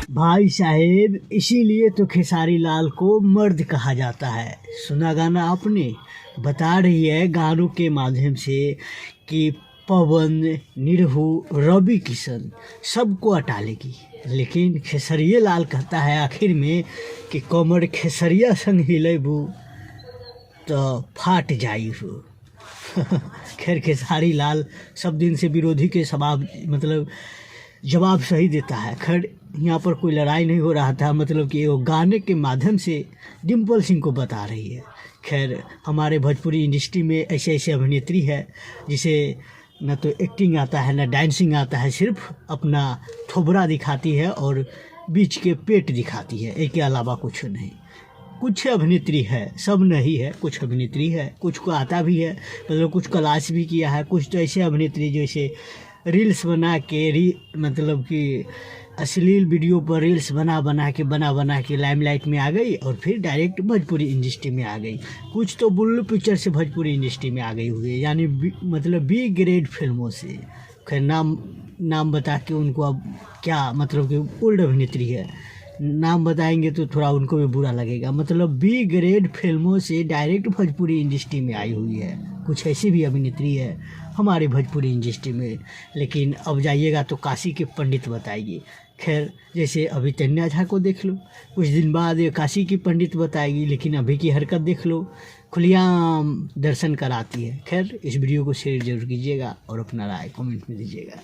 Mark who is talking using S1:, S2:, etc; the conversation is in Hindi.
S1: भाई साहेब, इसीलिए तो खेसारी लाल को मर्द कहा जाता है। सुना गाना आपने? बता रही है गानों के माध्यम से कि पवन, निरहू, रवि किशन सबको हटा लेगी, लेकिन खेसरिया लाल कहता है आखिर में कि कमर खेसरिया संग हिलेबू तो फाट जाई हो। खैर, खेसारी लाल सब दिन से विरोधी के जवाब सही देता है। खैर, यहाँ पर कोई लड़ाई नहीं हो रहा था, मतलब कि वो गाने के माध्यम से डिम्पल सिंह को बता रही है। खैर, हमारे भोजपुरी इंडस्ट्री में ऐसे ऐसे अभिनेत्री है जिसे न तो एक्टिंग आता है न डांसिंग आता है, सिर्फ अपना थोबरा दिखाती है और बीच के पेट दिखाती है, एक के अलावा कुछ नहीं। कुछ अभिनेत्री है, सब नहीं है, कुछ अभिनेत्री है, कुछ को आता भी है, मतलब कुछ क्लास भी किया है। कुछ तो ऐसे अभिनेत्री जैसे रील्स बना के मतलब कि अश्लील वीडियो पर रील्स बना के लाइमलाइट में आ गई और फिर डायरेक्ट भोजपुरी इंडस्ट्री में आ गई। कुछ तो बुल्लू पिक्चर से भोजपुरी इंडस्ट्री में आ गई हुई है, यानी मतलब बी ग्रेड फिल्मों से। खैर, नाम बता के उनको अब क्या, मतलब कि ओल्ड अभिनेत्री है, नाम बताएंगे तो थोड़ा उनको भी बुरा लगेगा। मतलब बी ग्रेड फिल्मों से डायरेक्ट भोजपुरी इंडस्ट्री में आई हुई है। कुछ ऐसी भी अभिनेत्री है हमारे भोजपुरी इंडस्ट्री में, लेकिन अब जाइएगा तो काशी के पंडित बताएगी। खैर, जैसे अभी तन्या झा को देख लो, कुछ दिन बाद ये काशी की पंडित बताएगी, लेकिन अभी की हरकत देख लो, खुलेआम दर्शन कराती है। खैर, इस वीडियो को शेयर जरूर कीजिएगा और अपना राय कमेंट में दीजिएगा।